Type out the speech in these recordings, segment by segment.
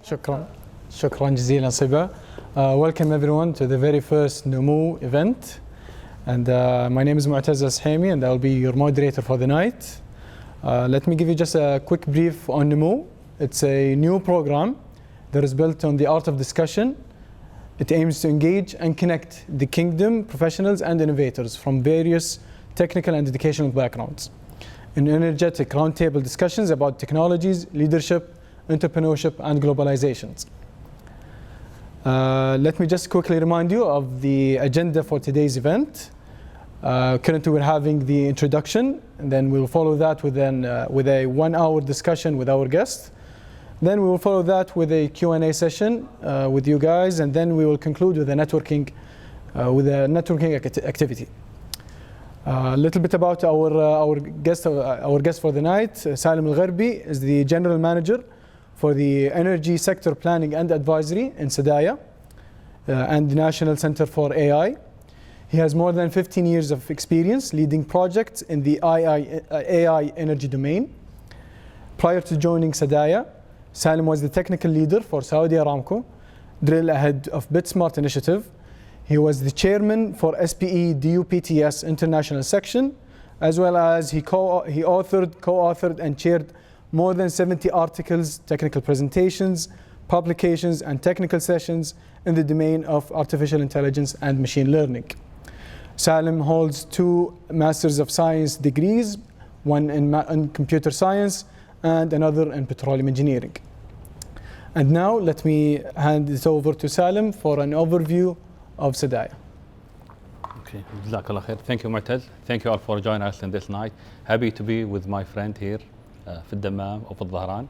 شكرا جزيلا صبا. Welcome everyone to the very first NMO event. And my name is Mu'taz Ashami and I'll be your moderator for the night. Let me give you just a quick brief on NMO. It's a new program that is built on the art of discussion. It aims to engage and connect the kingdom professionals and innovators from various technical and educational backgrounds in energetic roundtable discussions about technologies, leadership, entrepreneurship, and globalizations. Let me just quickly remind you of the agenda for today's event. Currently we're having the introduction, and then we'll follow that with a 1 hour discussion with our guest. Then we will follow that with a Q&A session with you guys, and then we will conclude with a networking activity. A little bit about our guest for the night. Salem AlGharbi is the General Manager for the Energy Sector Planning and Advisory in SDAIA and the National Center for AI. He has more than 15 years of experience leading projects in the AI energy domain. Prior to joining SDAIA, Salem was the technical leader for Saudi Aramco, drill ahead of BitSmart initiative. He was the chairman for SPE-KSA International Section, as well as he co-authored and chaired more than 70 articles, technical presentations, publications, and technical sessions in the domain of artificial intelligence and machine learning. Salem holds 2 Masters of Science degrees, one in computer science and another in petroleum engineering. And now let me hand it over to Salem for an overview of SDAIA. Okay, Jazakallah khair. Thank you, Mu'taz. Thank you all for joining us in this night. Happy to be with my friend here في الدمام or في الظهران.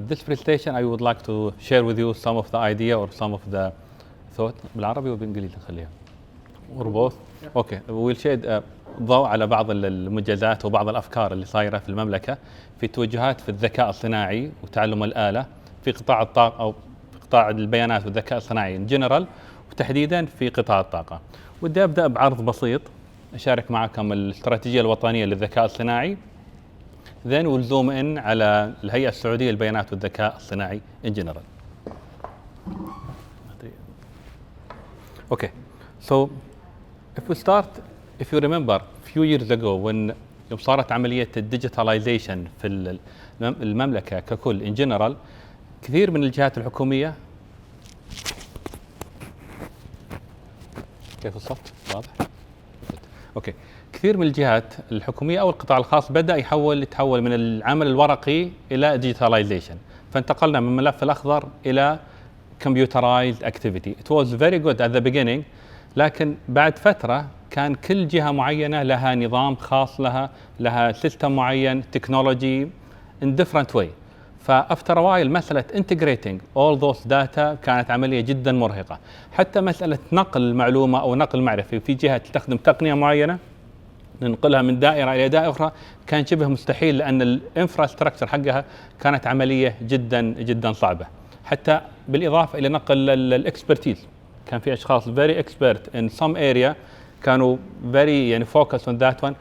This presentation I would like to share with you some of the idea or some of the thought. بالعربي وبالإنجليزي نخليها. Or both. Okay, we'll shed ضوء على بعض المنجزات وبعض الأفكار اللي صايرة في المملكة في توجهات في الذكاء الصناعي وتعلم الآلة في قطاع الطاقة أو في قطاع البيانات والذكاء الصناعي in general وتحديدا في قطاع الطاقة. ودي أبدأ بعرض بسيط أشارك معكم الاستراتيجية الوطنية للذكاء الصناعي. Then we'll zoom in على الهيئة السعودية للبيانات والذكاء الصناعي in general. Okay, so if you remember a few years ago when يوم صارت عملية الديجيتاليزيشن في المملكة ككل in general كثير من الجهات الحكومية كيف الصوت؟ واضح؟ اوكي كثير من الجهات الحكوميه او القطاع الخاص بدا يتحول من العمل الورقي الى ديجيتاليزيشن، فانتقلنا من الملف الاخضر الى computerized activity. It was very good at the beginning، لكن بعد فتره كان كل جهه معينه لها نظام خاص لها سيستم معين تكنولوجي in different way. فافتر وايل مساله integrating all those data كانت عمليه جدا مرهقه، حتى مساله نقل المعلومه او نقل معرفي في جهه تستخدم تقنيه معينه ننقلها من دائره الى دائره اخرى كان شبه مستحيل، لان الانفراستراكشر حقها كانت عمليه جدا جدا صعبه، حتى بالاضافه الى نقل الاكسبرتيز. كان في اشخاص very expert in some area كانوا very يعني focus on that one،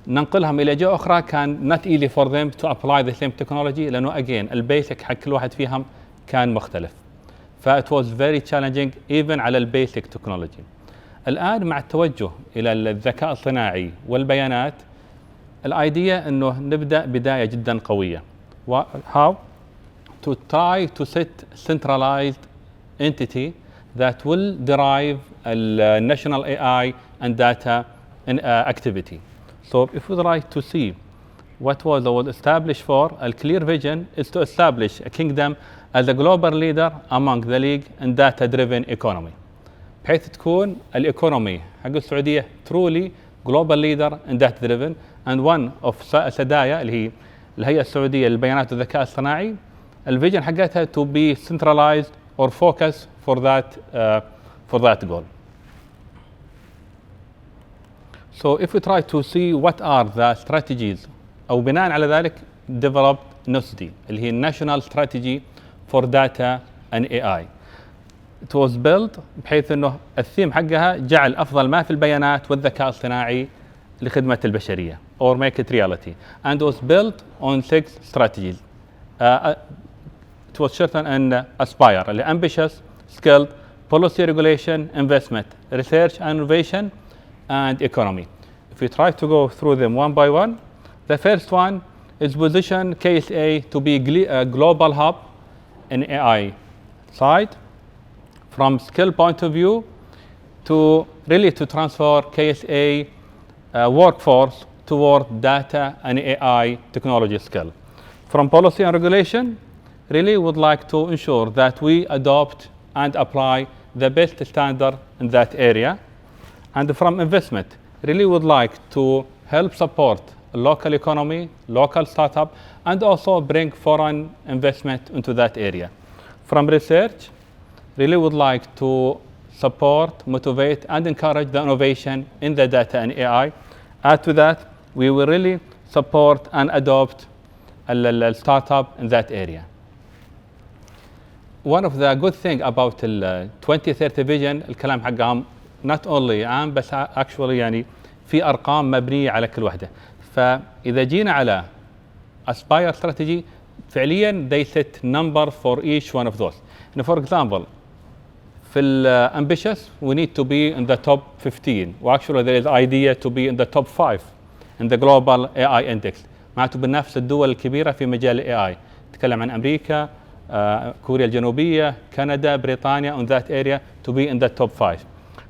ننقلهم الى جهه اخرى كان not easy for them to apply the same technology، لانه again البيسك حق كل واحد فيهم كان مختلف. ف it was very challenging even على البيسك تكنولوجي. الان مع التوجه الى الذكاء الصناعي والبيانات الايديا انه نبدا بدايه جدا قويه. how to try to set centralized entity that will derive national AI and data in activity. So if we try to see what was established for, a clear vision is to establish a kingdom as a global leader among the league in data-driven economy. بحيث تكون الايكونومي حق السعودية truly global leader in data-driven and one of SDAIA اللي هي الهيئة السعودية للبيانات والذكاء الصناعي الفيجن حقتها to be centralized or focus for that goal. So if we try to see what are the strategies أو بناء على ذلك developed NSD اللي هي National Strategy for Data and AI. It was built بحيث انه الثيم حقها جعل افضل ما في البيانات والذكاء الصناعي لخدمة البشرية or make it reality and was built on 6 strategies. it was certain and aspire, ambitious, skilled, policy regulation, investment, research and innovation, and economy. If we try to go through them one by one, the first one is position KSA to be a global hub in AI side. From skill point of view, to really to transfer KSA workforce toward data and AI technology skill. From policy and regulation, really would like to ensure that we adopt and apply the best standard in that area. And from investment, really would like to help support local economy, local startup, and also bring foreign investment into that area. From research, really would like to support, motivate, and encourage the innovation in the data and AI. Add to that, we will really support and adopt a startup in that area. One of the good things about the 2030 vision, الكلام حقهم not only عام بس actually يعني في أرقام مبنية على كل واحدة. فإذا جينا على aspire strategy فعليا they set number for each one of those. And for example, في ambitious we need to be in the top 15. Well, actually there is idea to be in the top 5 in the global AI index. معناته بنفس الدول الكبيرة في مجال AI. نتكلم عن أمريكا، كوريا الجنوبية، كندا، بريطانيا on that area to be in the top 5.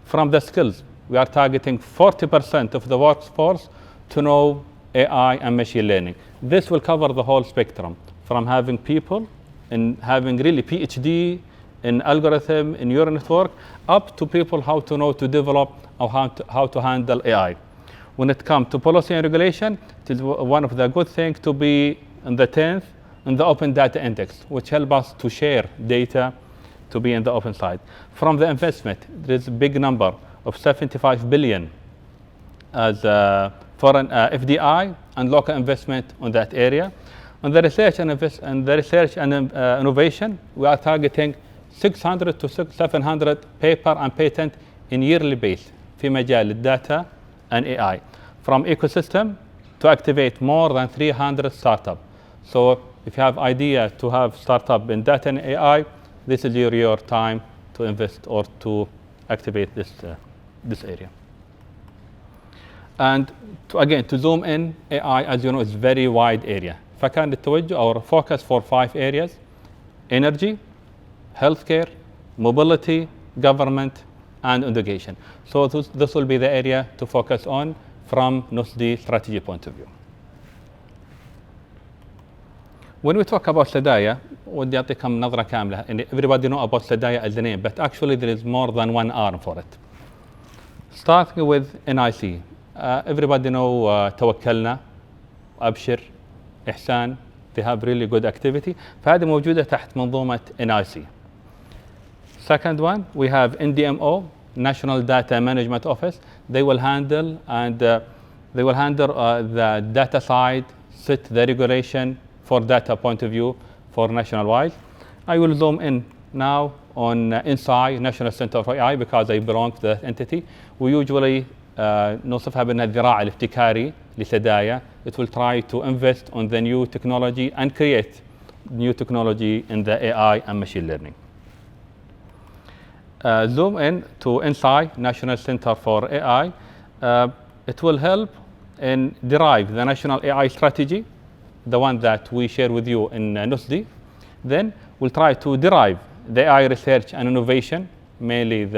From the skills, we are targeting 40% of the workforce to know AI and machine learning. This will cover the whole spectrum, from having people and having really PhD in algorithm, in neural network, up to people how to know to develop or how to handle AI. When it comes to policy and regulation, it is one of the good things to be in the 10th in the Open Data Index, which help us to share data to be in the open side. From the investment, there is a big number of 75 billion as foreign FDI and local investment on that area. On the research and innovation, we are targeting 600 to 700 paper and patent in yearly base في مجال الداتا and AI. From ecosystem to activate more than 300 startup. So if you have idea to have startup in data and AI, this is your time to invest or to activate this area. And to zoom in, AI, as you know, is very wide area. فكان التوجه or focus for 5 areas: energy, healthcare, mobility, government, and education. So this will be the area to focus on from NUSDI strategy point of view. When we talk about SDAIA, ودي أعطيكم نظرة كاملة. Everybody know about SDAIA as the name, but actually there is more than one arm for it. Starting with NIC. Everybody know توكلنا, أبشر, إحسان. They have really good activity. فهذه موجودة تحت منظومة NIC. Second one, we have NDMO, National Data Management Office. They will handle the data side, set the regulation for data point of view for national-wide. I will zoom in now on NSAI, National Center for AI, because I belong to that entity. We usually نوصفها بأنها الذراع الابتكاري لسدايا. It will try to invest on the new technology and create new technology in the AI and machine learning. Zoom in to NSAI, National Center for AI. It will help in derive the national AI strategy, the one that we share with you in NUSDI. Then we'll try to derive the AI research and innovation, mainly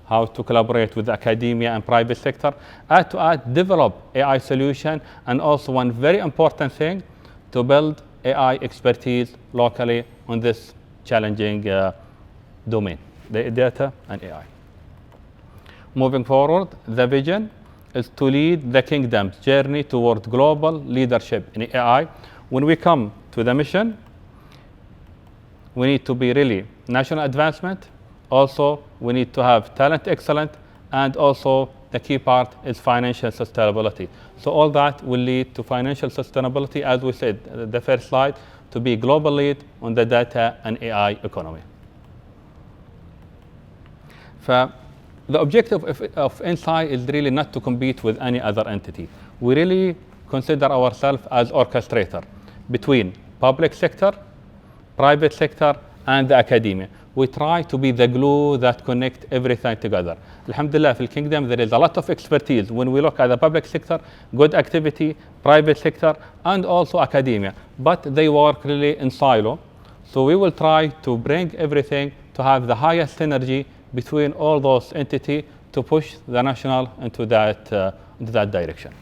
how to collaborate with academia and private sector, develop AI solution, and also one very important thing, to build AI expertise locally on this challenging domain, the data and AI. Moving forward, the vision is to lead the kingdom's journey toward global leadership in AI. When we come to the mission, we need to be really national advancement. Also, we need to have talent excellence, and also the key part is financial sustainability. So all that will lead to financial sustainability, as we said, the first slide, to be global lead on the data and AI economy. The objective of NSAI is really not to compete with any other entity. We really consider ourselves as orchestrator between public sector, private sector, and the academia. We try to be the glue that connect everything together. Alhamdulillah, في Kingdom there is a lot of expertise. When we look at the public sector, good activity, private sector, and also academia. But they work really in silo. So we will try to bring everything to have the highest synergy between all those entities to push the national into that direction.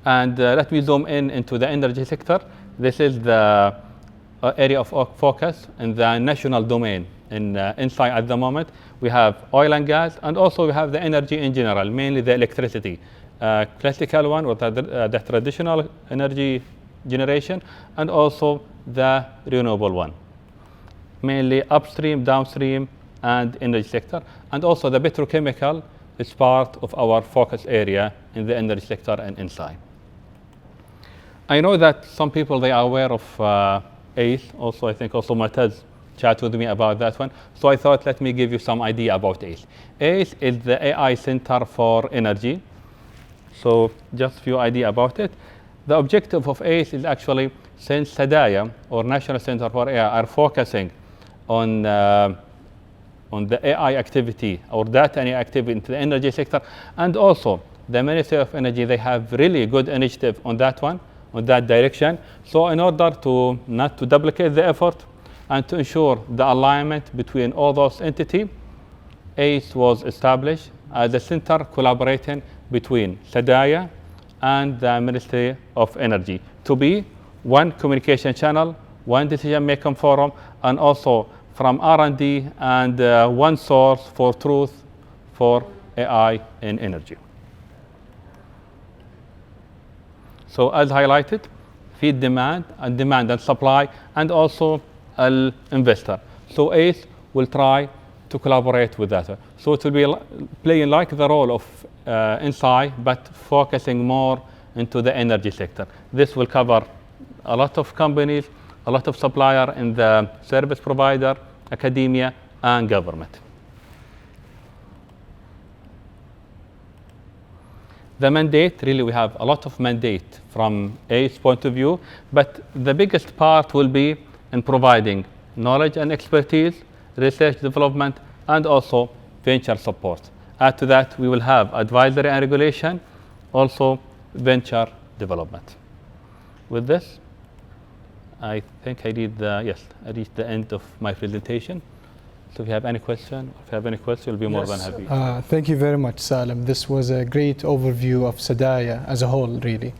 And let me zoom into the energy sector. This is the area of focus in the national domain. Inside at the moment, we have oil and gas, and also we have the energy in general, mainly the electricity. Classical one, or the traditional energy generation, and also the renewable one. Mainly upstream, downstream, and energy sector. And also the petrochemical is part of our focus area in the energy sector and inside. I know that some people, they are aware of ACE. Also, I think also Mu'taz chat with me about that one. So I thought, let me give you some idea about ACE. ACE is the AI Center for Energy. So just a few idea about it. The objective of ACE is actually, since SDAIA, or National Center for AI, are focusing on the AI activity or data and AI activity into the energy sector, and also the Ministry of Energy, they have really good initiative on that one, on that direction. So in order to not to duplicate the effort and to ensure the alignment between all those entities, ACE was established as a center collaborating between SDAIA and the Ministry of Energy to be one communication channel, one decision-making forum, and also from R&D and one source for truth for AI in energy. So as highlighted, feed demand and supply, and also an investor. So ACE will try to collaborate with that. So it will be playing like the role of INSI, but focusing more into the energy sector. This will cover a lot of companies, a lot of supplier in the service provider, academia, and government. The mandate, really we have a lot of mandate from ACE point of view, but the biggest part will be in providing knowledge and expertise, research development, and also venture support. Add to that, we will have advisory and regulation, also venture development. With this, I think I reached the end of my presentation. So if you have any question, we'll be more than happy. Thank you very much, Salem. This was a great overview of SDAIA as a whole, really.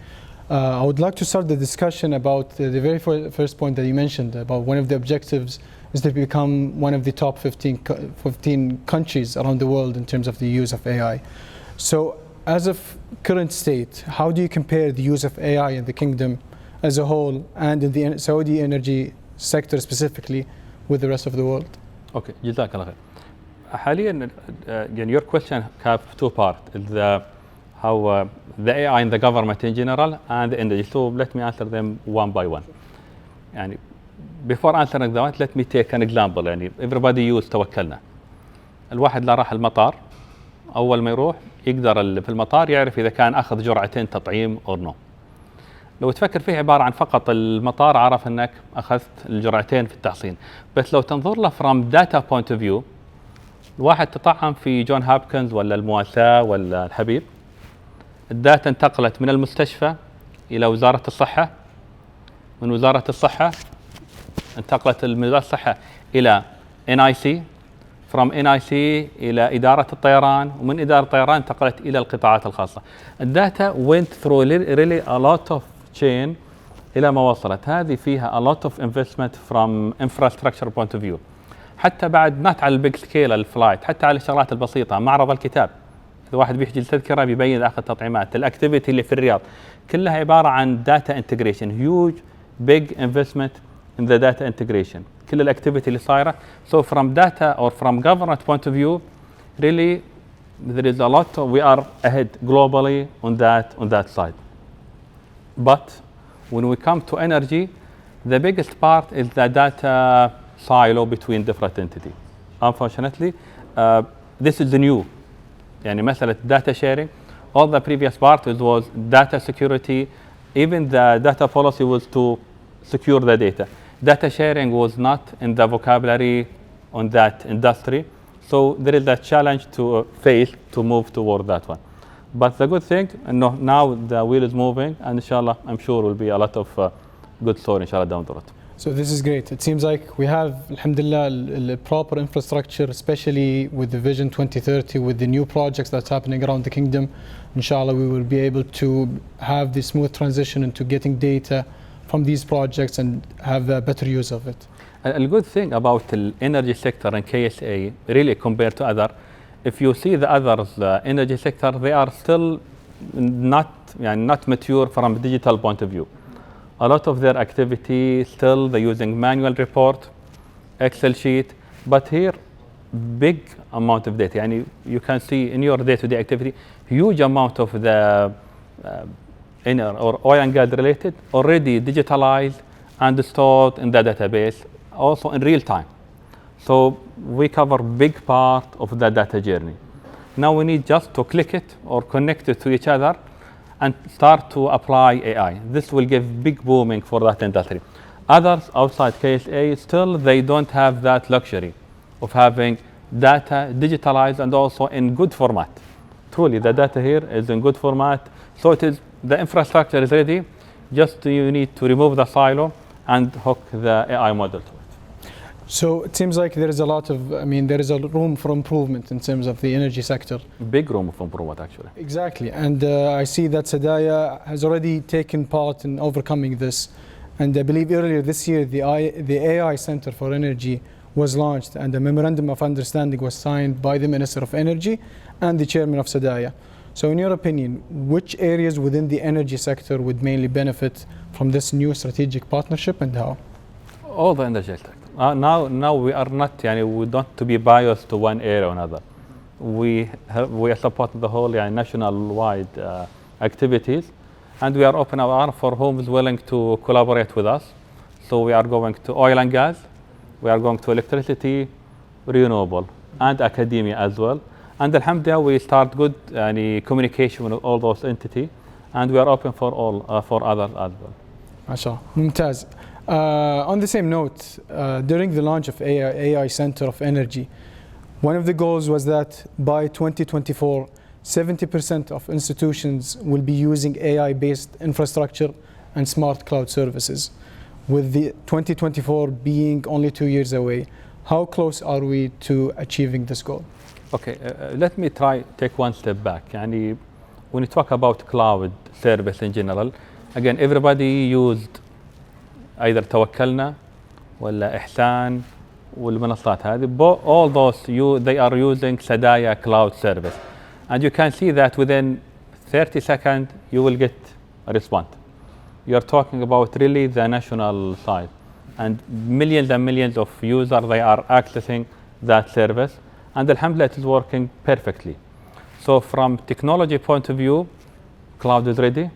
I would like to start the discussion about the very first point that you mentioned about one of the objectives is to become one of the top 15 countries around the world in terms of the use of AI. So as of current state, how do you compare the use of AI in the kingdom as a whole and in the Saudi energy sector specifically with the rest of the world? Okay, جزاك الله خير. حاليا, your question have two parts: how the AI in the government in general and the energy. So let me answer them one by one. يعني before answering that, let me take an example. يعني everybody use توكلنا. الواحد لا راح المطار، أول ما يروح يقدر في المطار يعرف إذا كان أخذ جرعتين تطعيم or no. لو تفكر فيه عبارة عن فقط المطار عرف أنك أخذت الجرعتين في التحصين. بس لو تنظر له from data point of view، الواحد تطعم في جون هابكنز ولا المواساة ولا الحبيب، الداتا انتقلت من المستشفى إلى وزارة الصحة، من وزارة الصحة انتقلت من وزارة الصحة إلى NIC، from NIC إلى إدارة الطيران، ومن إدارة الطيران انتقلت إلى القطاعات الخاصة. الداتا went through really a lot of chain إلى ما وصلت. هذه فيها a lot of investment from infrastructure point of view. حتى بعد not على البيج سكيل الفلايت، حتى على الشغلات البسيطة، معرض الكتاب. إذا واحد بيحجز تذكرة بيبين أخذ تطعيمات، الأكتيفيتي اللي في الرياض، كلها عبارة عن data integration. Huge big investment in the data integration. كل الأكتيفيتي اللي صايرة. So from data or from government point of view, really there is a lot. We are ahead globally on that side. But when we come to energy, the biggest part is the data silo between different entities. Unfortunately, this is the new. يعني مثلا data sharing. All the previous part was data security. Even the data policy was to secure the data. Data sharing was not in the vocabulary on that industry. So there is a challenge to face to move toward that one. But the good thing, now the wheel is moving, and inshallah, I'm sure will be a lot of good story, inshallah, down the road. So this is great. It seems like we have, alhamdulillah, the proper infrastructure, especially with the Vision 2030, with the new projects that's happening around the kingdom. Inshallah, we will be able to have the smooth transition into getting data from these projects and have a better use of it. A good thing about the energy sector and KSA, really compared to other, if you see the others, the energy sector, they are still not mature from a digital point of view. A lot of their activity still they're using manual report, Excel sheet, but here big amount of data. And you can see in your day-to-day activity, huge amount of the inner or oil and gas related already digitalized and stored in the database, also in real time. So we cover big part of the data journey. Now we need just to click it or connect it to each other and start to apply AI. This will give big booming for that industry. Others outside KSA, still they don't have that luxury of having data digitalized and also in good format. Truly, the data here is in good format. So it is, the infrastructure is ready, just you need to remove the silo and hook the AI model to it. So it seems like there is a lot of, there is a room for improvement in terms of the energy sector. Big room for improvement, actually. Exactly, and I see that SDAIA has already taken part in overcoming this. And I believe earlier this year, the AI Center for Energy was launched, and a memorandum of understanding was signed by the Minister of Energy and the Chairman of SDAIA. So in your opinion, which areas within the energy sector would mainly benefit from this new strategic partnership, and how? All the energy sector. Now we are not, we don't to be biased to one area or another. We are supporting the whole national-wide activities, and we are open our arms for whom is willing to collaborate with us. So we are going to oil and gas, we are going to electricity, renewable, and academia as well. And alhamdulillah, we start good communication with all those entities, and we are open for all for others as well. MashaAllah. Mumtaz. On the same note, during the launch of AI Center of Energy, one of the goals was that by 2024, 70% of institutions will be using AI-based infrastructure and smart cloud services. With the 2024 being only 2 years away, how close are we to achieving this goal? Okay, let me take one step back. When you talk about cloud service in general, again, everybody used either توكلنا ولا إحسان والمنصات هذه. All those they are using SDAIA cloud service, and you can see that within 30 seconds you will get a response. You are talking about really the national side, and millions of users they are accessing that service, and alhamdulillah it is working perfectly. So from technology point of view, cloud is ready,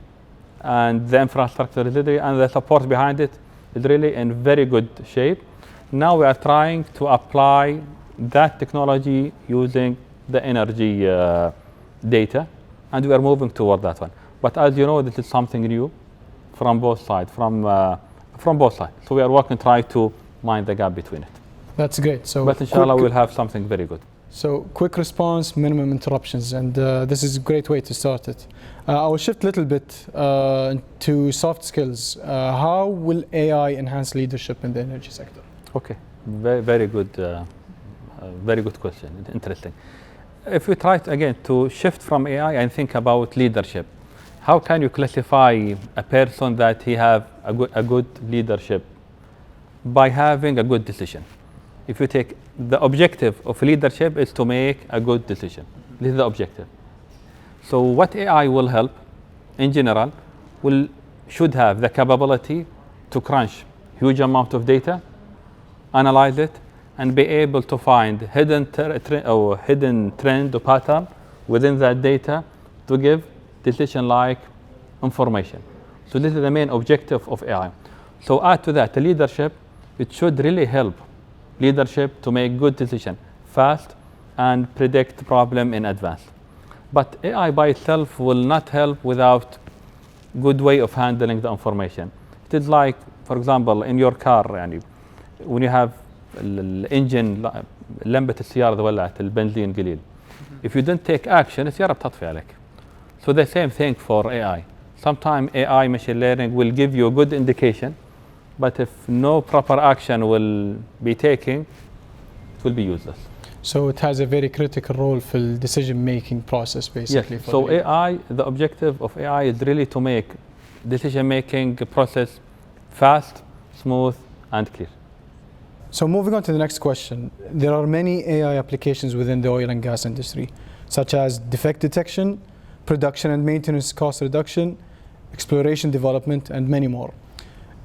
and the infrastructure is ready, and the support behind it is really in very good shape. Now we are trying to apply that technology using the energy data, and we are moving toward that one. But as you know, this is something new from both sides, from both sides. So we are working, trying to mind the gap between it. That's great. So, but inshallah, we'll have something very good. So quick response, minimum interruptions, and this is a great way to start it. I will shift a little bit to soft skills. How will AI enhance leadership in the energy sector? Okay, very good question, interesting. If we try again to shift from AI and think about leadership, how can you classify a person that he have a good leadership? By having a good decision. If you take the objective of leadership is to make a good decision. This is the objective. So what AI will help in general should have the capability to crunch huge amount of data, analyze it, and be able to find hidden trend or pattern within that data to give decision-like information. So this is the main objective of AI. So add to that the leadership, it should really help leadership to make good decision fast and predict problem in advance. But AI by itself will not help without good way of handling the information. It is like for example in your car يعني when you have الانجن لمبة السيارة إذا ولعت البنزين قليل if you don't take action السيارة بتطفي عليك. So the same thing for AI. Sometimes AI machine learning will give you a good indication, but if no proper action will be taken, it will be useless. So it has a very critical role for the decision-making process, basically. Yes. So AI, the objective of AI is really to make decision-making process fast, smooth, and clear. So moving on to the next question, there are many AI applications within the oil and gas industry, such as defect detection, production and maintenance cost reduction, exploration development, and many more.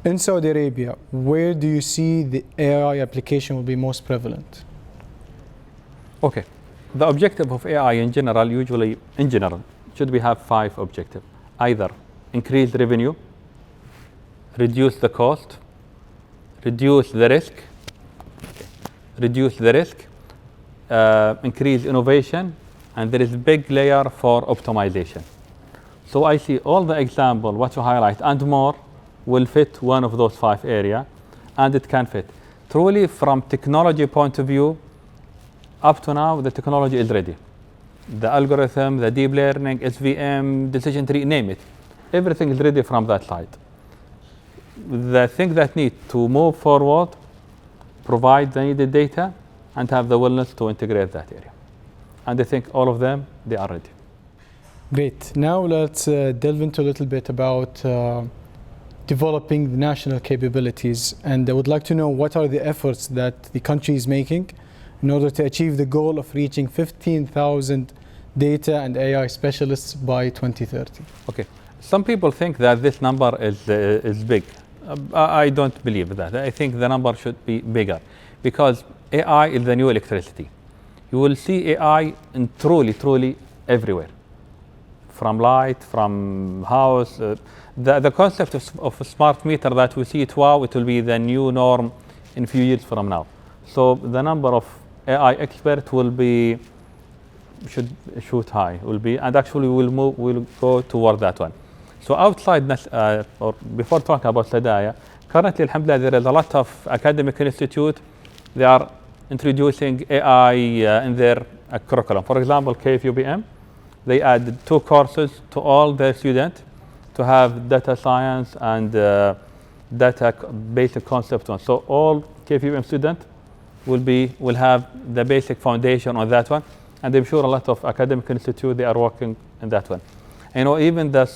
In Saudi Arabia, where do you see the AI application will be most prevalent? Okay, the objective of AI in general, usually in general, should we have 5 objectives. Either increase revenue, reduce the cost, reduce the risk, increase innovation, and there is a big layer for optimization. So I see all the example, what you highlight, and more will fit one of those 5 areas, and it can fit. Truly, from technology point of view, up to now, the technology is ready. The algorithm, the deep learning, SVM, decision tree, name it. Everything is ready from that side. The thing that need to move forward, provide the needed data, and have the willingness to integrate that area. And I think all of them, they are ready. Great. Now let's delve into a little bit about developing the national capabilities. And I would like to know what are the efforts that the country is making in order to achieve the goal of reaching 15,000 data and AI specialists by 2030. Okay. Some people think that this number is big. I don't believe that. I think the number should be bigger because AI is the new electricity. You will see AI in truly everywhere. From light, from house. The concept of a smart meter that we see it, wow, it will be the new norm in a few years from now. So the number of AI experts should shoot high, and actually we'll go toward that one. So outside, or before talking about SDAIA, currently, alhamdulillah, there is a lot of academic institute. They are introducing AI in their curriculum. For example, KFUBM, they added 2 courses to all their students to have data science and data basic concept one. So all KFUBM students will have the basic foundation on that one, and I'm sure a lot of academic institutes they are working in that one. Even the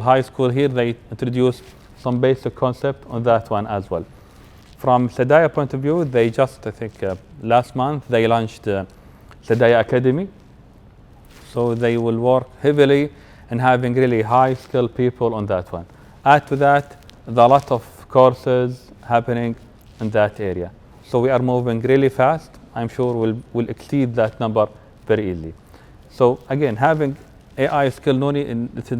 high school here, they introduce some basic concept on that one as well. From SDAIA point of view, they just, I think, last month, they launched SDAIA Academy. So they will work heavily in having really high-skilled people on that one. Add to that, there are a lot of courses happening in that area. So we are moving really fast. I'm sure we'll exceed that number very easily. So again, having AI skill, it's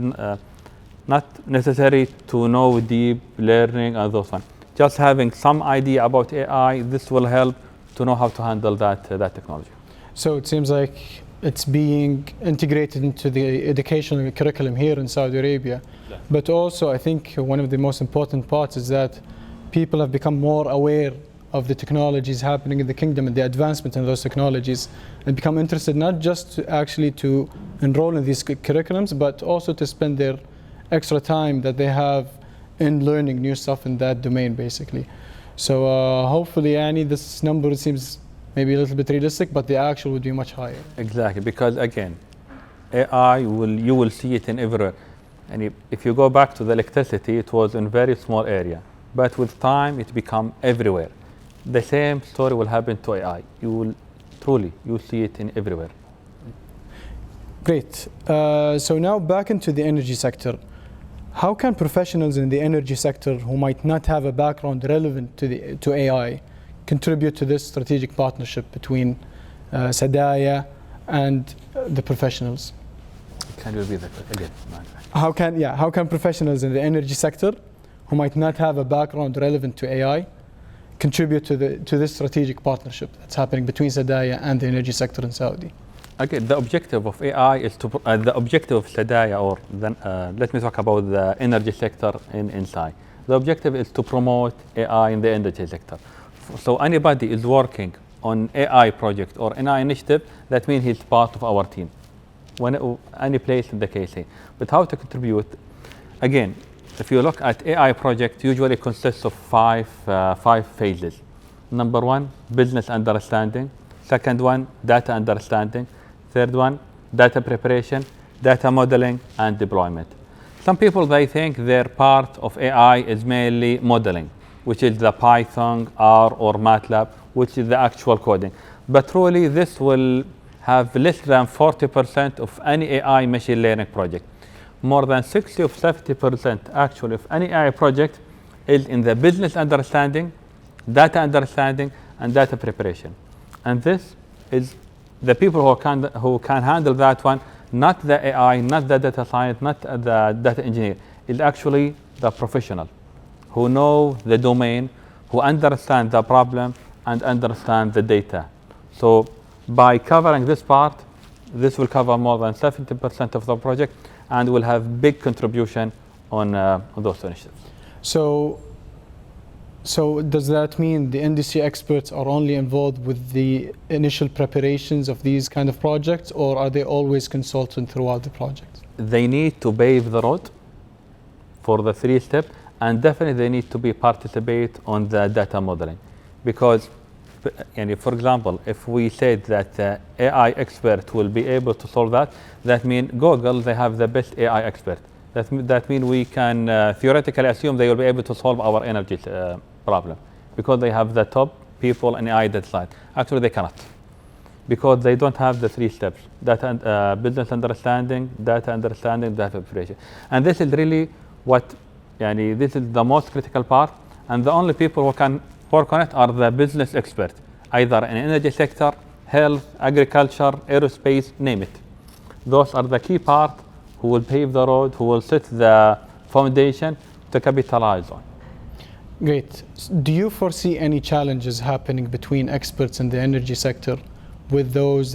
not necessary to know deep learning and those ones. Just having some idea about AI, this will help to know how to handle that technology. So it seems like it's being integrated into the educational curriculum here in Saudi Arabia. Yeah. But also, I think one of the most important parts is that people have become more aware of the technologies happening in the kingdom and the advancement in those technologies, and become interested not just to enroll in these curriculums, but also to spend their extra time that they have in learning new stuff in that domain, basically. So hopefully, this number seems maybe a little bit realistic, but the actual would be much higher. Exactly, because again, AI you will see it in everywhere. And if you go back to the electricity, it was in very small area, but with time it become everywhere. The same story will happen to AI. You see it in everywhere. Great. So now back into the energy sector. How can professionals in the energy sector who might not have a background relevant to AI contribute to this strategic partnership between SDAIA and the professionals? Can you repeat that again? How can professionals in the energy sector who might not have a background relevant to AI contribute to this strategic partnership that's happening between SDAIA and the energy sector in Saudi? Okay, the objective of AI is the objective of SDAIA, or let me talk about the energy sector inside. The objective is to promote AI in the energy sector. So anybody is working on AI project or AI initiative, that means he's part of our team. Any place in the KSA. But how to contribute? Again, if you look at AI project, usually consists of five phases. Number one, business understanding. Second one, data understanding. Third one, data preparation, data modeling, and deployment. Some people, they think their part of AI is mainly modeling, which is the Python, R, or MATLAB, which is the actual coding. But truly, this will have less than 40% of any AI machine learning project. More than 60 or 70% actually of any AI project is in the business understanding, data understanding, and data preparation. And this is the people who can handle that one, not the AI, not the data science, not the data engineer. It's actually the professional who know the domain, who understand the problem, and understand the data. So by covering this part, this will cover more than 70% of the project and will have big contribution on those initiatives. So does that mean the industry experts are only involved with the initial preparations of these kind of projects, or are they always consultant throughout the project? They need to pave the road for the 3 steps, and definitely they need to participate on the data modeling. Because, for example, if we said that the AI expert will be able to solve that, that means Google, they have the best AI expert. That means we can theoretically assume they will be able to solve our energy problem, because they have the top people in AI data science. Actually, they cannot, because they don't have the 3 steps: data, business understanding, data preparation. And this is really this is the most critical part. And the only people who can work on it are the business experts, either in energy sector, health, agriculture, aerospace, name it. Those are the key part who will pave the road, who will set the foundation to capitalize on. Great. Do you foresee any challenges happening between experts in the energy sector with those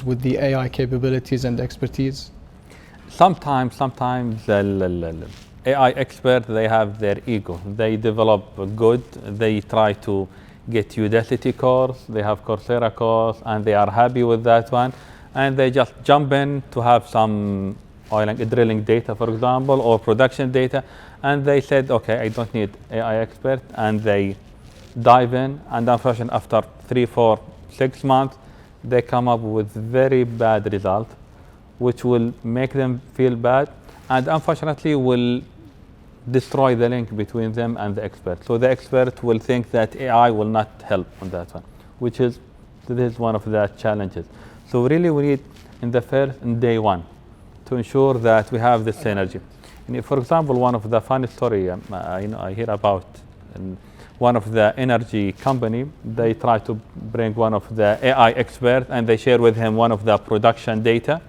with the AI capabilities and expertise? Sometimes the AI experts, they have their ego. They develop good. They try to get Udacity course. They have Coursera course, and they are happy with that one. And they just jump in to have some oil and drilling data, for example, or production data. And they said, okay, I don't need AI expert. And they dive in. And unfortunately, after 3, 4, 6 months, they come up with very bad result, which will make them feel bad. And unfortunately, will destroy the link between them and the expert. So the expert will think that AI will not help on that one, which is one of the challenges. So really, we need in day one to ensure that we have this synergy. And for example, one of the funny story I hear about one of the energy company, they try to bring one of the AI experts, and they share with him one of the production data.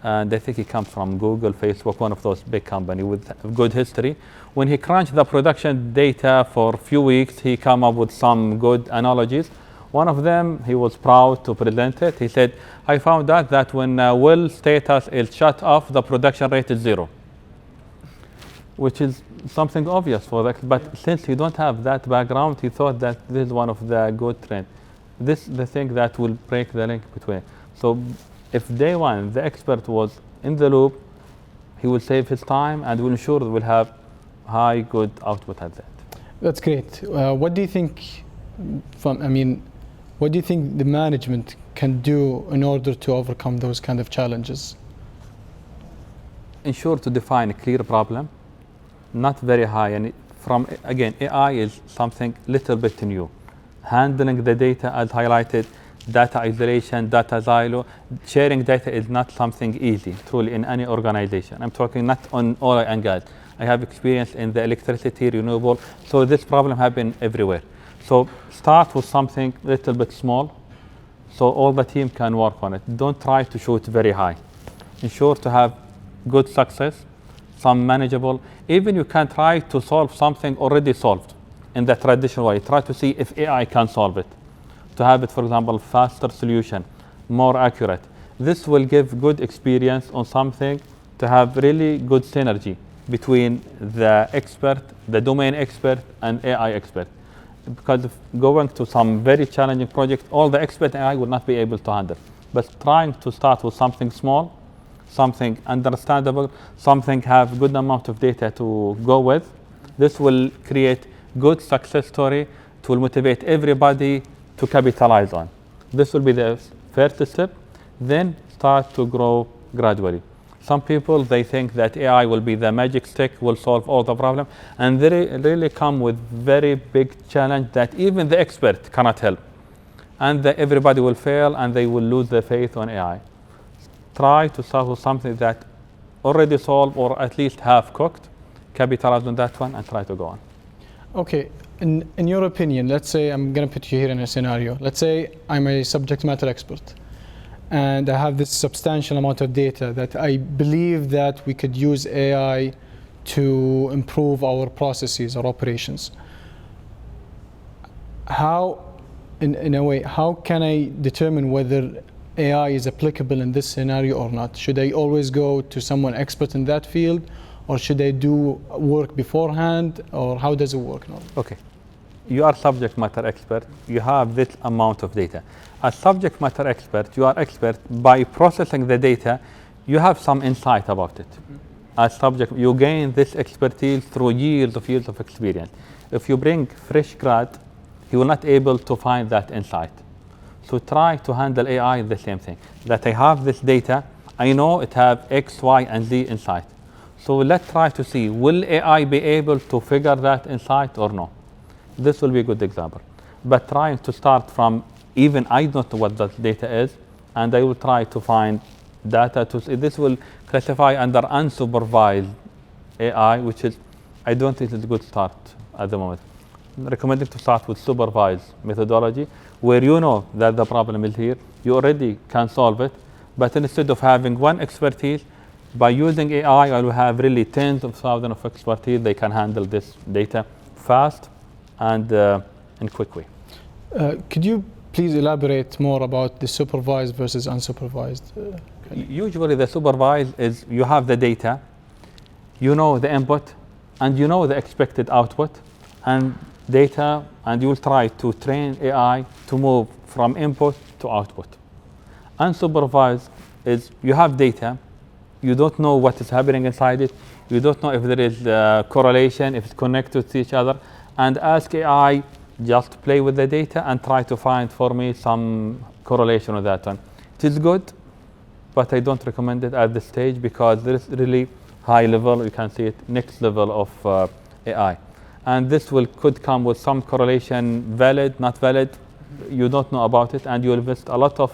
And I think he comes from Google, Facebook, one of those big companies with good history. When he crunched the production data for a few weeks, he came up with some good analogies. One of them, he was proud to present it. He said, I found out that when well status is shut off, the production rate is 0. Which is something obvious for that. But since he don't have that background, he thought that this is one of the good trends. This is the thing that will break the link between. So if day one the expert was in the loop, he will save his time and will ensure that we'll have high good output at that. That's great. What do you think what do you think the management can do in order to overcome those kind of challenges? Ensure to define a clear problem, not very high. And again, AI is something little bit new. Handling the data as highlighted, data isolation, data silo. Sharing data is not something easy, truly, in any organization. I'm talking not on oil and gas. I have experience in the electricity, renewable. So this problem happens everywhere. So start with something little bit small, so all the team can work on it. Don't try to shoot very high. Ensure to have good success, some manageable. Even you can try to solve something already solved in the traditional way. Try to see if AI can solve it. To have it, for example, faster solution, more accurate. This will give good experience on something to have really good synergy between the expert, the domain expert, and AI expert. Because if going to some very challenging project, all the expert AI will not be able to handle. But trying to start with something small, something understandable, something have good amount of data to go with, this will create good success story. It will motivate everybody to capitalize on. This will be the first step, then start to grow gradually. Some people, they think that AI will be the magic stick, will solve all the problem, and they really come with very big challenge that even the expert cannot help. And everybody will fail and they will lose their faith on AI. Try to start with something that already solved or at least half cooked, capitalize on that one and try to go on. Okay, in your opinion, let's say I'm going to put you here in a scenario. Let's say I'm a subject matter expert and I have this substantial amount of data that I believe that we could use AI to improve our processes or operations. How, in a way, how can I determine whether AI is applicable in this scenario or not? Should I always go to someone expert in that field, or should I do work beforehand, or how does it work now? Okay, you are subject matter expert, you have this amount of data. As subject matter expert, you are expert by processing the data, you have some insight about it. As subject, you gain this expertise through years of experience. If you bring fresh grad, he will not able to find that insight. So try to handle AI the same thing. That I have this data, I know it have X, Y, and Z insight. So let's try to see, will AI be able to figure that insight or no? This will be a good example. But trying to start from, even I don't know what that data is, and I will try to find data to see. This will classify under unsupervised AI, which is, I don't think it's a good start at the moment. I'm recommending to start with supervised methodology, where you know that the problem is here, you already can solve it, but instead of having one expertise, by using AI, I will have really tens of thousands of expertise. They can handle this data fast and in quick way. Could you please elaborate more about the supervised versus unsupervised? Usually the supervised is you have the data, you know the input, and you know the expected output, and data, and you will try to train AI to move from input to output. Unsupervised is you have data, you don't know what is happening inside it, you don't know if there is correlation, if it's connected to each other, and ask AI just play with the data and try to find for me some correlation with that one. It is good, but I don't recommend it at this stage because there is really high level, you can see it, next level of AI. And this could come with some correlation, valid, not valid, you don't know about it, and you will waste a lot of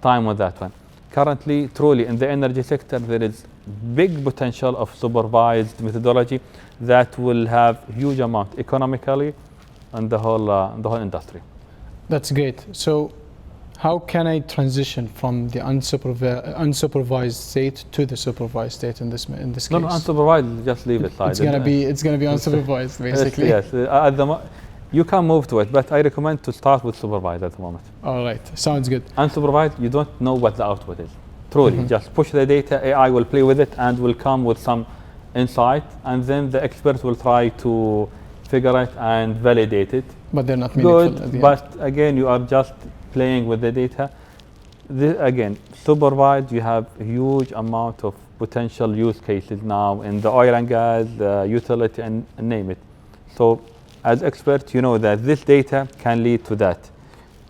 time with that one. Currently, truly, in the energy sector, there is big potential of supervised methodology that will have huge amount economically in the whole industry. That's great. So how can I transition from the unsupervised state to the supervised state in this case? No, unsupervised, just leave it aside. It's gonna be unsupervised, basically. Yes, you can move to it, but I recommend to start with supervised at the moment. All right, sounds good. Unsupervised, you don't know what the output is. Truly, just push the data, AI will play with it and will come with some insight, and then the expert will try to figure it and validate it. But they're not meaningful good, at the but end. again, you are just playing with the data. Again, supervised, you have a huge amount of potential use cases now in the oil and gas, the utility, and name it. So as expert, you know that this data can lead to that.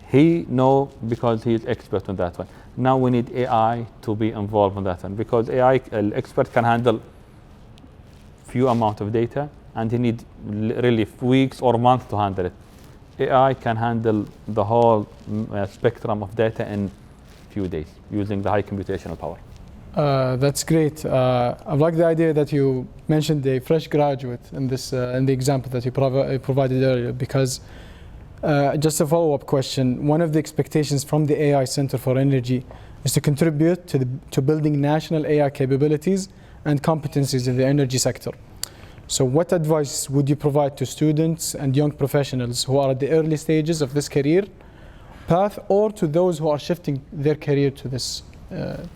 He know because he is expert on that one. Now we need AI to be involved in that one because AI, expert can handle few amount of data and he need really weeks or months to handle it. AI can handle the whole spectrum of data in few days using the high computational power. That's great. I like the idea that you mentioned a fresh graduate in this in the example that you provided earlier, because just a follow-up question. One of the expectations from the AI Center for Energy is to contribute to building national AI capabilities and competencies in the energy sector. So what advice would you provide to students and young professionals who are at the early stages of this career path, or to those who are shifting their career to this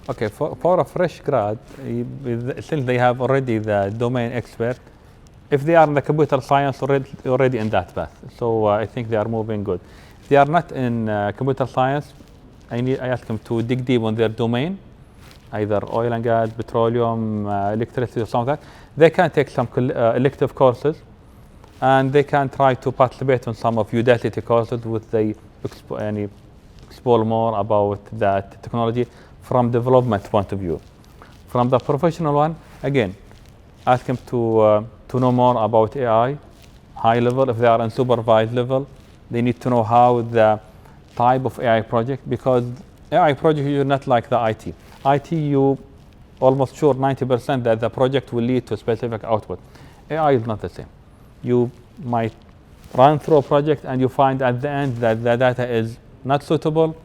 Okay, for a fresh grad, since they have already the domain expert, if they are in the computer science already in that path, so I think they are moving good. If they are not in computer science, I ask them to dig deep on their domain, either oil and gas, petroleum, electricity, or something like that. They can take some elective courses, and they can try to participate on some of Udacity courses with they explore more about that technology from development point of view. From the professional one, again, ask them to know more about AI, high level. If they are in supervised level, they need to know how the type of AI project, because AI project is not like the IT. IT, you almost sure 90% that the project will lead to a specific output. AI is not the same. You might run through a project and you find at the end that the data is not suitable,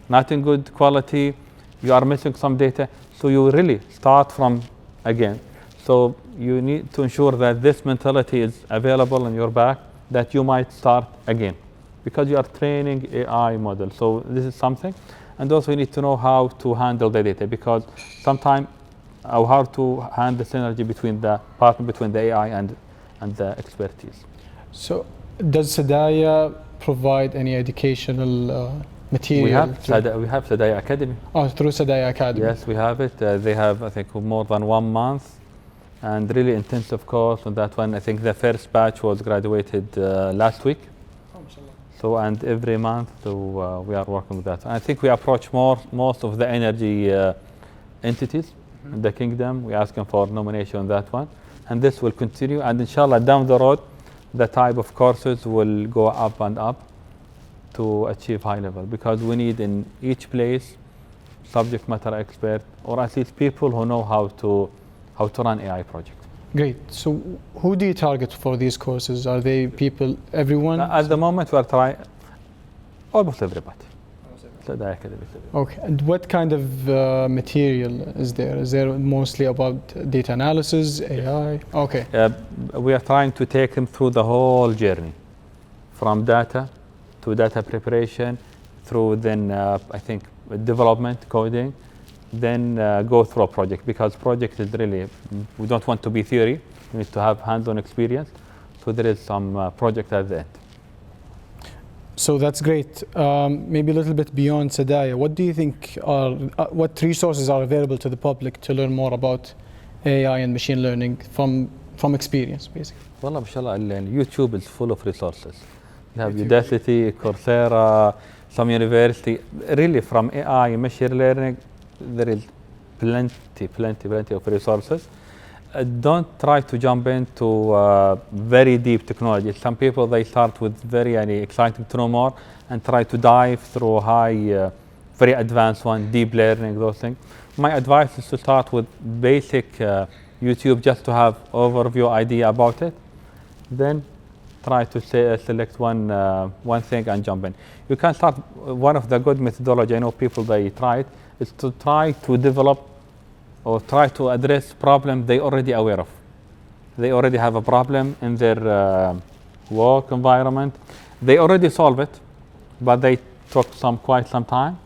not in good quality, you are missing some data, so you really start from again. So you need to ensure that this mentality is available in your back, that you might start again, because you are training AI model. So this is something. And also you need to know how to handle the data, because sometimes how to handle the synergy between the partner, between the AI and the expertise. So does SDAIA provide any educational material? We have SDAIA Academy. Oh, through SDAIA Academy. Yes, we have it. They have, I think, more than 1 month and really intensive course on that one. I think the first batch was graduated last week. So, and every month we are working with that. I think we approach most of the energy entities in the kingdom. We ask them for nomination on that one. And this will continue. And inshallah, down the road, the type of courses will go up and up to achieve high level, because we need in each place subject matter expert, or at least people who know how to run AI projects. Great. So who do you target for these courses? Are they people, everyone? At the moment, we are trying almost everybody. Okay. And what kind of material is there? Is there mostly about data analysis, AI? Okay. We are trying to take them through the whole journey, from data to data preparation, through then I think development, coding, then go through a project, because project is really, we don't want to be theory, we need to have hands-on experience. So there is some project at the end. So that's great. Maybe a little bit beyond SDAIA, what do you think are, what resources are available to the public to learn more about AI and machine learning from experience, basically? Well, inshallah, YouTube is full of resources. You have Udacity, Coursera, some university. Really, from AI, machine learning, there is plenty of resources. Don't try to jump into very deep technology. Some people, they start with very exciting to know more and try to dive through high, very advanced one, deep learning, those things. My advice is to start with basic YouTube, just to have overview idea about it. Then try to select one thing and jump in. You can start, one of the good methodology, I know people, they try it, is to try to develop or try to address problem they already aware of. They already have a problem in their work environment. They already solve it, but they took quite some time.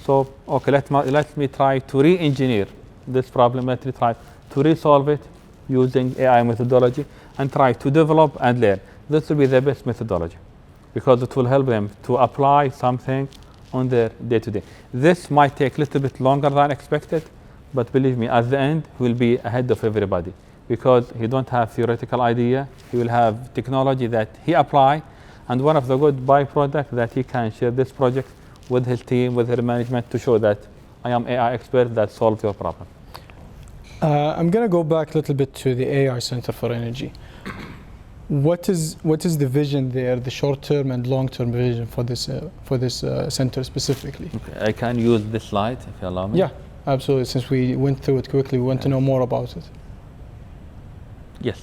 So, okay, let me try to re-engineer this problem. Let me try to resolve it using AI methodology and try to develop and learn. This will be the best methodology, because it will help them to apply something on their day-to-day. This might take a little bit longer than expected, but believe me, at the end, he will be ahead of everybody, because he don't have theoretical idea. He will have technology that he apply, and one of the good byproduct that he can share this project with his team, with his management, to show that I am AI expert that solves your problem. I'm going to go back a little bit to the AI Center for Energy. What is the vision there, the short-term and long-term vision for this center specifically? Okay, I can use this slide if you allow me. Yeah. Absolutely. Since we went through it quickly, we want to know more about it. Yes.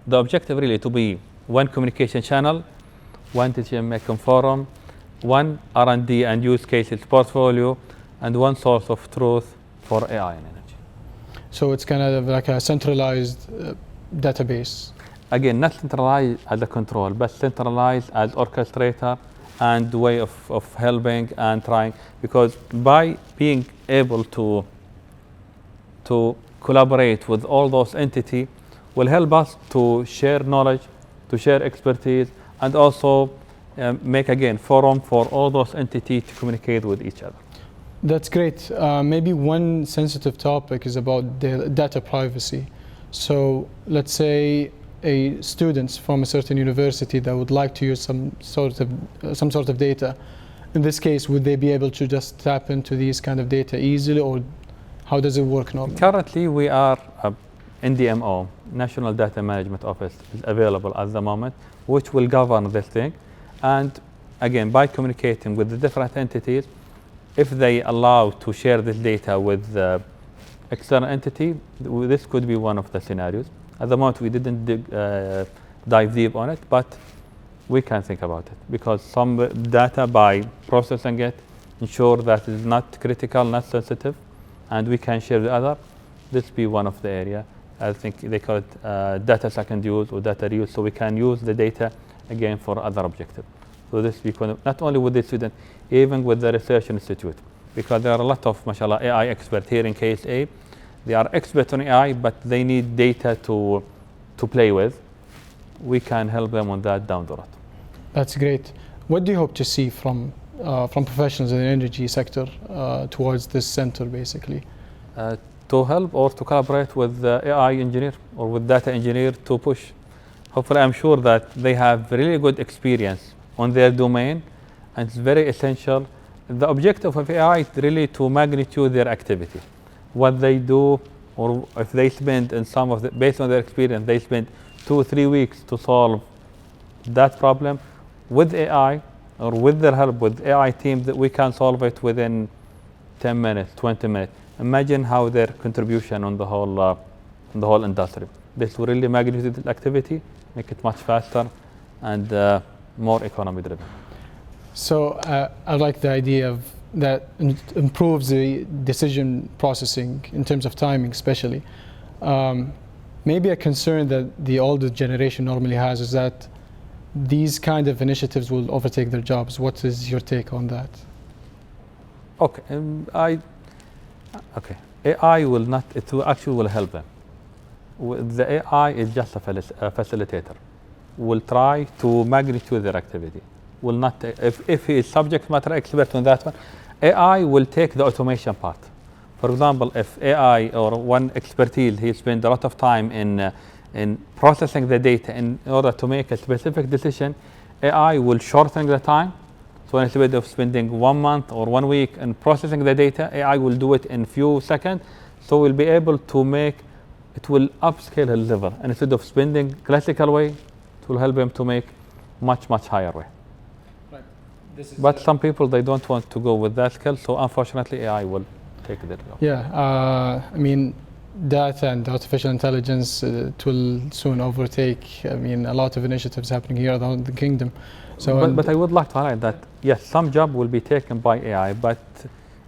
The objective really to be one communication channel, one decision-making forum, one R&D and use cases portfolio, and one source of truth for AI and energy. So it's kind of like a centralized database. Again, not centralized as a control, but centralized as orchestrator and way of helping and trying, because by being able to collaborate with all those entities will help us to share knowledge, to share expertise, and also make again forum for all those entities to communicate with each other. That's great. Maybe one sensitive topic is about data privacy. So let's say a student from a certain university that would like to use some sort of data. In this case, would they be able to just tap into these kind of data easily, or how does it work normally? Currently, we are NDMO, National Data Management Office, is available at the moment, which will govern this thing. And again, by communicating with the different entities, if they allow to share this data with the external entity, this could be one of the scenarios. At the moment, we didn't dive deep on it, but we can think about it, because some data, by processing it, ensure that it's not critical, not sensitive, and we can share the other. This be one of the area. I think they call it data second use or data reuse, so we can use the data again for other objectives. So this be not only with the student, even with the research institute, because there are a lot of, mashallah, AI experts here in KSA. They are experts on AI, but they need data to play with. We can help them on that down the road. That's great. What do you hope to see from professionals in the energy sector towards this center, basically? To help or to collaborate with the AI engineer or with data engineer to push. Hopefully, I'm sure that they have really good experience on their domain, and it's very essential. The objective of AI is really to magnitude their activity. What they do, or if they spend in some of the, based on their experience, they spend 2 or 3 weeks to solve that problem with AI, or with their help with AI team, that we can solve it within 10 minutes, 20 minutes. Imagine how their contribution on the whole industry. This will really magnitude the activity, make it much faster and more economy driven. So I like the idea of that improves the decision processing in terms of timing, especially. Maybe a concern that the older generation normally has is that these kind of initiatives will overtake their jobs. What is your take on that? Okay, AI will not, it will actually will help them. The AI is just a facilitator. Will try to magnitude their activity. Will not, if he is subject matter expert on that one, AI will take the automation part. For example, if AI or one expertise, he spends a lot of time in processing the data in order to make a specific decision, AI will shorten the time. So instead of spending 1 month or 1 week in processing the data, AI will do it in few seconds. So we'll be able to make, it will upscale his level. And instead of spending classical way, it will help him to make much higher way. Right. But some people, they don't want to go with that skill. So unfortunately, AI will take their job. Yeah, I mean, data and artificial intelligence, it will soon overtake, I mean, a lot of initiatives happening here around the kingdom. So but I would like to highlight that, yes, some job will be taken by AI, but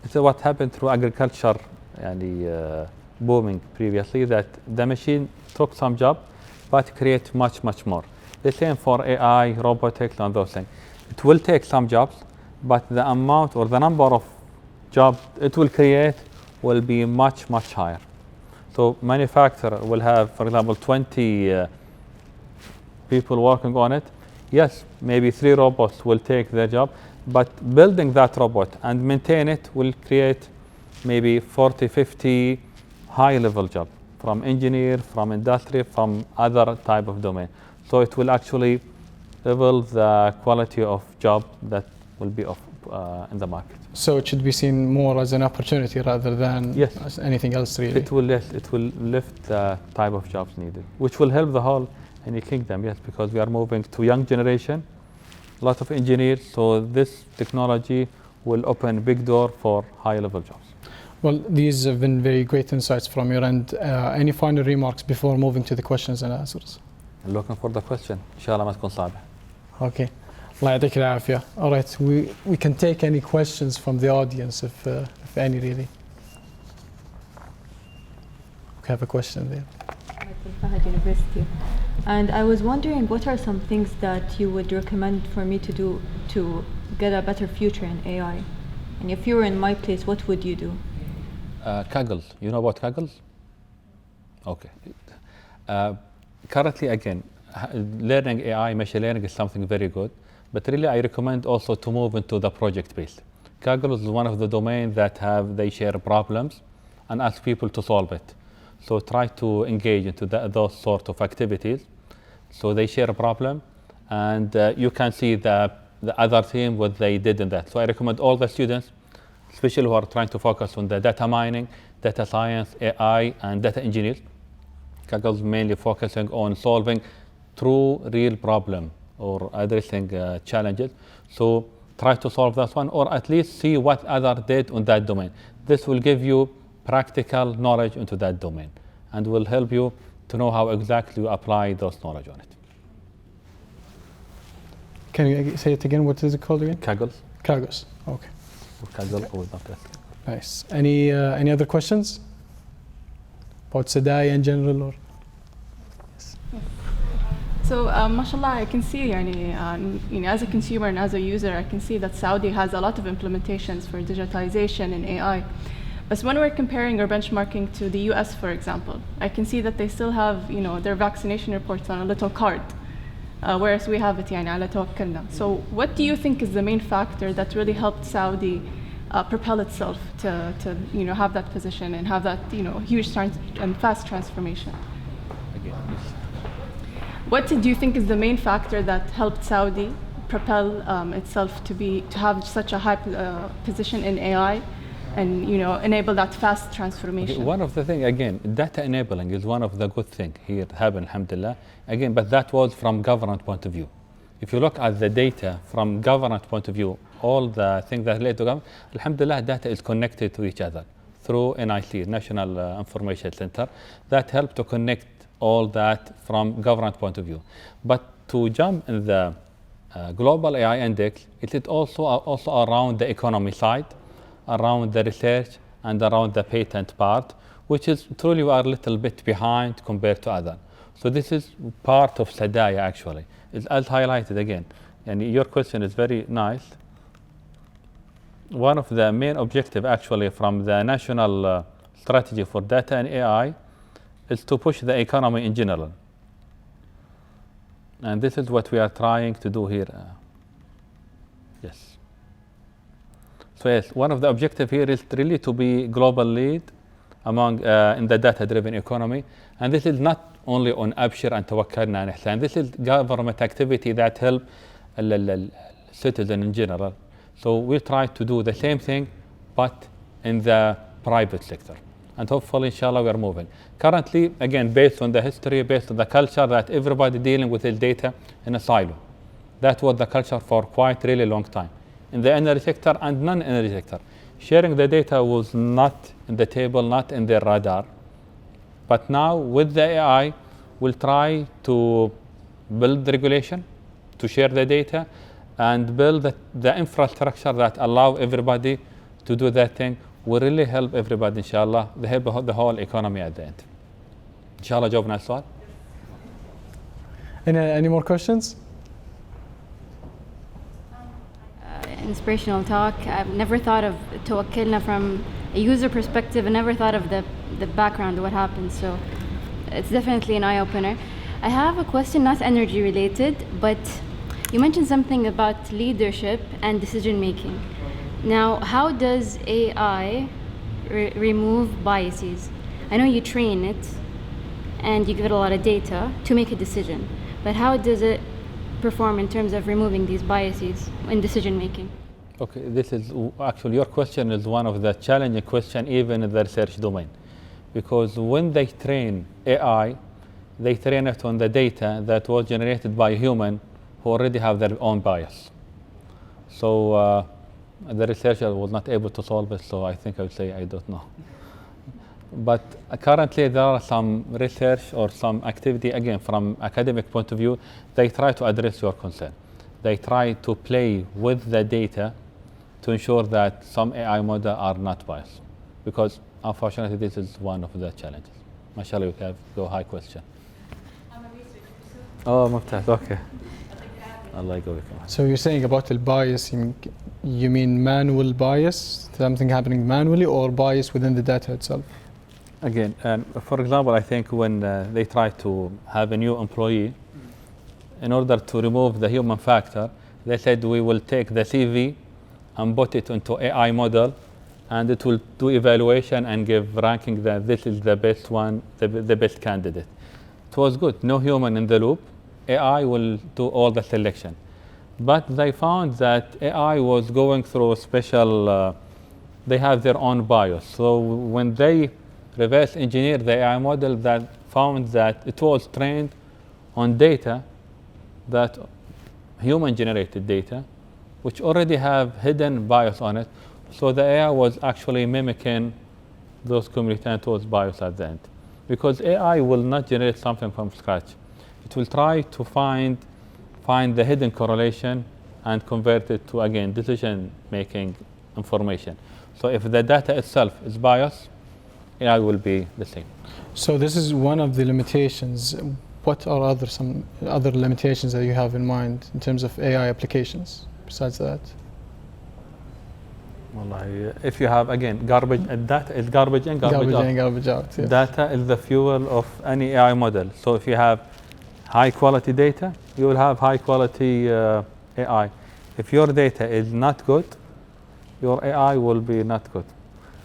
it's what happened through agriculture and booming previously, that the machine took some job, but create much more. The same for AI, robotics, and those things. It will take some jobs, but the amount or the number of jobs it will create will be much higher. So manufacturer will have, for example, 20 people working on it. Yes, maybe 3 robots will take their job, but building that robot and maintain it will create maybe 40, 50 high-level jobs from engineer, from industry, from other type of domain. So it will actually level the quality of job that will be in the market. So it should be seen more as an opportunity rather than as anything else, really. It will lift the type of jobs needed, which will help the whole any kingdom, yes, because we are moving to young generation, a lot of engineers, so this technology will open big door for high-level jobs. Well, these have been very great insights from your end. Any final remarks before moving to the questions and answers? I'm looking for the question. Inshallah, ما تكون صعبة. Okay. الله يعطيك العافية. All right, we can take any questions from the audience if any, really. We have a question there. Fahad University. And I was wondering, what are some things that you would recommend for me to do to get a better future in AI? And if you were in my place, what would you do? Kaggle, you know about Kaggle? Okay. Currently, again, learning AI, machine learning is something very good, but really I recommend also to move into the project-based. Kaggle is one of the domains that they share problems and ask people to solve it. So try to engage into those sort of activities. So they share a problem, and you can see the other team what they did in that. So I recommend all the students, especially who are trying to focus on the data mining, data science, AI, and data engineers. Kaggle is mainly focusing on solving true real problem or addressing challenges. So try to solve that one, or at least see what other did on that domain. This will give you practical knowledge into that domain and will help you to know how exactly you apply those knowledge on it. Can you say it again? What is it called again? Kaggle. Kaggle. Okay. Kaggle or not. Nice. Any other questions about SDAIA in general, or? So, mashallah, I can see, as a consumer and as a user, I can see that Saudi has a lot of implementations for digitalization and AI. But when we're comparing or benchmarking to the US, for example, I can see that they still have, their vaccination reports on a little card, whereas we have it, على توكلنا. So, what do you think is the main factor that really helped Saudi propel itself to have that position and have that, huge and fast transformation? Again, yes. What do you think is the main factor that helped Saudi propel itself to have such a high position in AI and enable that fast transformation? Okay, one of the things, again, data enabling is one of the good things here happened, alhamdulillah. Again, but that was from government point of view. If you look at the data from government point of view, all the things that relate to government, alhamdulillah, data is connected to each other through NIC, National Information Center, that help to connect all that from government point of view. But to jump in the global AI index, it is also around the economy side, around the research, and around the patent part, which is truly we are a little bit behind compared to others. So this is part of SDAIA actually. As highlighted again, and your question is very nice. One of the main objectives actually from the national strategy for data and AI is to push the economy in general. And this is what we are trying to do here. Yes. So yes, one of the objectives here is really to be global lead among in the data-driven economy. And this is not only on Abshir and Tawakkalna and Ihsan. This is government activity that help citizens in general. So we try to do the same thing, but in the private sector. And hopefully, inshallah, we are moving. Currently, again, based on the history, based on the culture that everybody dealing with his data in a silo. That was the culture for quite really long time. In the energy sector and non-energy sector, sharing the data was not in the table, not in their radar. But now, with the AI, we'll try to build regulation, to share the data, and build the infrastructure that allow everybody to do that thing. Will really help everybody, inshallah, the whole economy at the end. Inshallah, جاوبنا على السؤال. Any more questions? Inspirational talk. I've never thought of Tawakkalna from a user perspective. I never thought of the background, what happened. So it's definitely an eye-opener. I have a question, not energy related, but you mentioned something about leadership and decision making. Now, how does AI remove biases? I know you train it and you give it a lot of data to make a decision, but how does it perform in terms of removing these biases in decision making? Okay, this is actually your question is one of the challenging questions even in the research domain, because when they train AI, they train it on the data that was generated by a human who already have their own bias. So the researcher was not able to solve it, so I think I would say I don't know. But currently there are some research or some activity, again, from academic point of view, they try to address your concern. They try to play with the data to ensure that some AI models are not biased. Because unfortunately, this is one of the challenges. MashaAllah, you have your high question. I'm a researcher. Oh, ممتاز, okay. Allah يقويكم. So you're saying about the bias, You mean manual bias, something happening manually, or bias within the data itself? Again, for example, I think when they try to have a new employee, in order to remove the human factor, they said we will take the CV and put it into AI model, and it will do evaluation and give ranking that this is the best one, the best candidate. It was good, no human in the loop. AI will do all the selection. But they found that AI was going through a special, they have their own bias. So when they reverse engineer the AI model, that found that it was trained on data that human generated data, which already have hidden bias on it. So the AI was actually mimicking those community and towards bias at the end. Because AI will not generate something from scratch. It will try to find the hidden correlation and convert it to, again, decision-making information. So if the data itself is biased, AI will be the same. So this is one of the limitations. What are some other limitations that you have in mind in terms of AI applications besides that? Well, if you have, again, garbage, data is garbage in, garbage out. In, garbage out. Yes. Data is the fuel of any AI model. So if you have high quality data, you will have high quality AI. If your data is not good, your AI will be not good.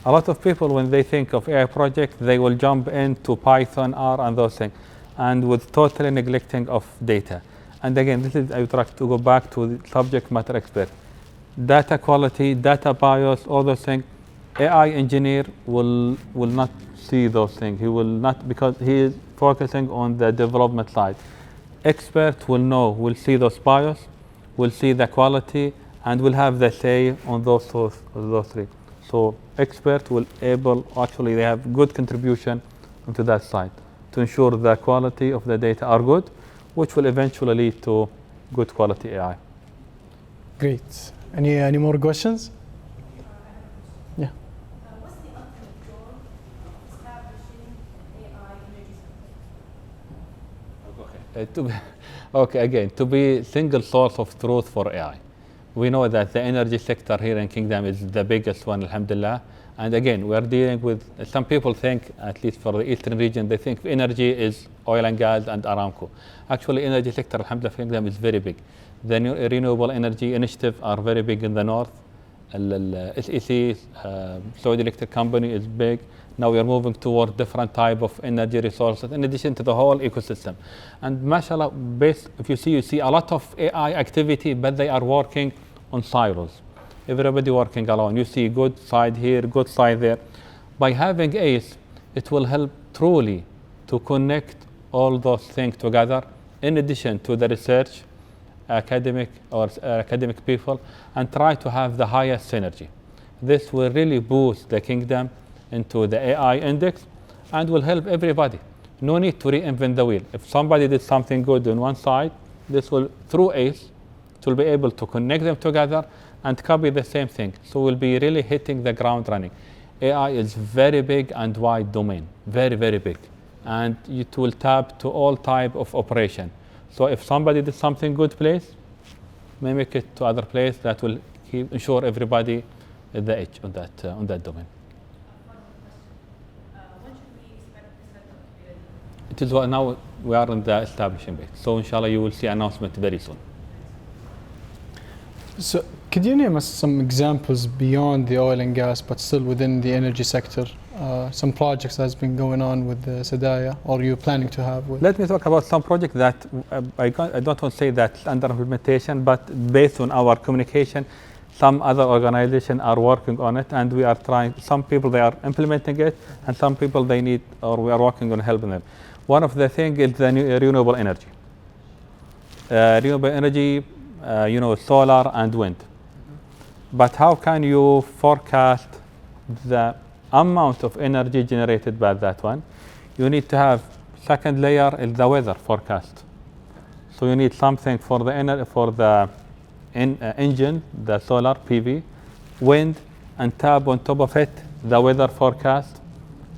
A lot of people, when they think of AI projects, they will jump into Python, R, and those things, and with totally neglecting of data. And again, this is, I would like to go back to the subject matter expert. Data quality, data bias, all those things. AI engineer will not see those things. He will not, because he is focusing on the development side. Expert will know, will see those bias, will see the quality, and will have the say on those three. So expert will actually they have good contribution into that side to ensure the quality of the data are good, which will eventually lead to good quality AI. Great. Any more questions? Yeah. What's the ultimate goal of establishing AI energy Okay, again, to be single source of truth for AI. We know that the energy sector here in Kingdom is the biggest one, alhamdulillah. And again, we are dealing with, some people think, at least for the eastern region, they think energy is oil and gas and Aramco. Actually, energy sector, alhamdulillah, Kingdom is very big. The new renewable energy initiative are very big in the north. SEC, Saudi Electric Company, is big. Now we are moving toward different type of energy resources in addition to the whole ecosystem. And mashallah, if you see a lot of AI activity, but they are working on silos. Everybody working alone. You see good side here, good side there. By having ACE, it will help truly to connect all those things together in addition to the research, academic people, and try to have the highest synergy. This will really boost the Kingdom into the AI index and will help everybody. No need to reinvent the wheel. If somebody did something good on one side, this will, through ACE, it will be able to connect them together and copy the same thing. So we'll be really hitting the ground running. AI is very big and wide domain, very, very big. And it will tap to all type of operation. So if somebody did something good place, mimic it to other place, that will ensure everybody the edge on that domain. When should we expect this setup to be ready? It is what now we are in the establishing phase. So inshallah you will see announcement very soon. So could you name us some examples beyond the oil and gas, but still within the energy sector? Some projects that's been going on with the SDAIA, or you're planning to have with? Let me talk about some project that I don't want to say that's under implementation, but based on our communication, some other organizations are working on it, and we are trying. Some people they are implementing it, and some people they need, or we are working on helping them. One of the things is the new renewable energy. Renewable energy, solar and wind. But how can you forecast the amount of energy generated by that one? You need to have second layer is the weather forecast. So you need something for the engine, the solar PV, wind, and tab on top of it the weather forecast,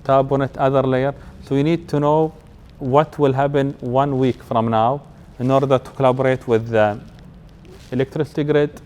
tab on it other layer. So you need to know what will happen 1 week from now in order to collaborate with the electricity grid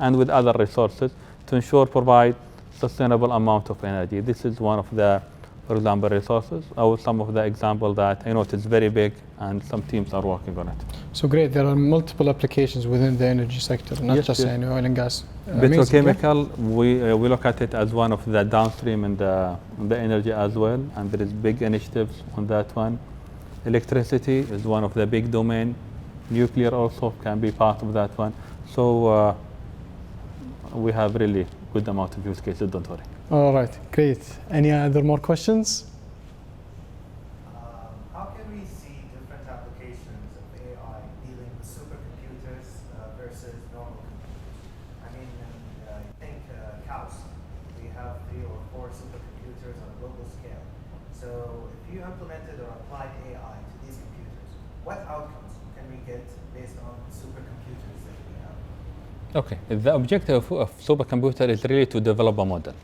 and with other resources to ensure provide sustainable amount of energy. This is one of the, for example, resources, or some of the example that I know it's very big and some teams are working on it. So great, there are multiple applications within the energy sector, not Yes, just yes. oil and gas. Amazing, great. Petrochemical, we look at it as one of the downstream in the energy as well, and there is big initiatives on that one. Electricity is one of the big domain. Nuclear also can be part of that one. So we have really good amount of use cases, don't worry. All right, great. Any other more questions? How can we see different applications of AI dealing with supercomputers versus normal computers? I mean, I think cows, we have 3 or 4 supercomputers on a global scale. So if you implemented or applied AI to these computers, what outcomes can we get based on supercomputers that we have? Okay, the objective of supercomputer is really to develop a model.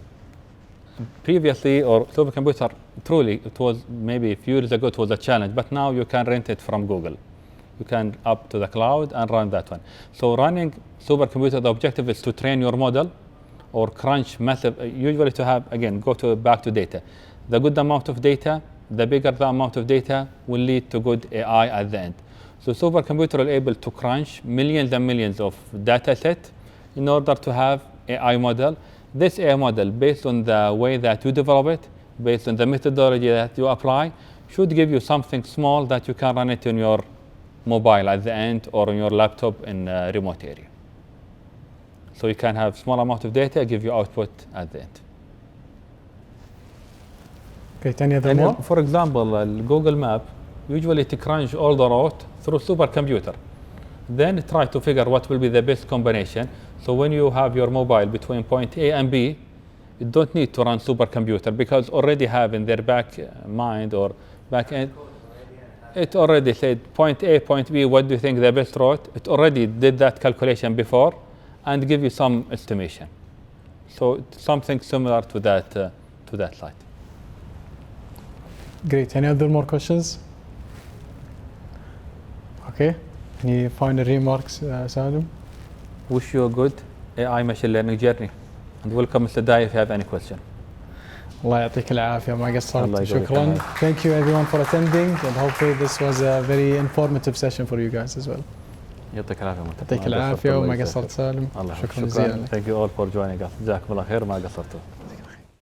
Previously, or supercomputer, truly, it was maybe a few years ago, it was a challenge, but now you can rent it from Google. You can up to the cloud and run that one. So running supercomputer, the objective is to train your model or crunch massive, usually to have, again, back to data. The good amount of data, the bigger the amount of data will lead to good AI at the end. So supercomputer will able to crunch millions and millions of data set in order to have AI model. This AI model, based on the way that you develop it, based on the methodology that you apply, should give you something small that you can run it in your mobile at the end or on your laptop in a remote area. So you can have small amount of data, give you output at the end. Great, any other more? For example, Google Map, usually it crunch all the route through supercomputer. Then try to figure what will be the best combination. So when you have your mobile between point A and B, you don't need to run supercomputer because already have in their back mind or back end, it already said point A, point B, what do you think the best route? It already did that calculation before and give you some estimation. So something similar to that slide. Great, any other more questions? Okay, any final remarks, Salim? Wish you a good AI machine learning journey. And welcome Mr. SDAIA if you have any question. الله يعطيك العافية ما الله قصرت. يبارك شكرا. فيك. Thank you everyone for attending and hopefully this was a very informative session for you guys as well. يعطيك العافية مهند. يعطيك ما قصرت، العافية الله وما يسعدك. قصرت سالم. الله يحفظك. شكرا جزيلا. Thank you all for joining us. جزاكم الله خير ما قصرتوا.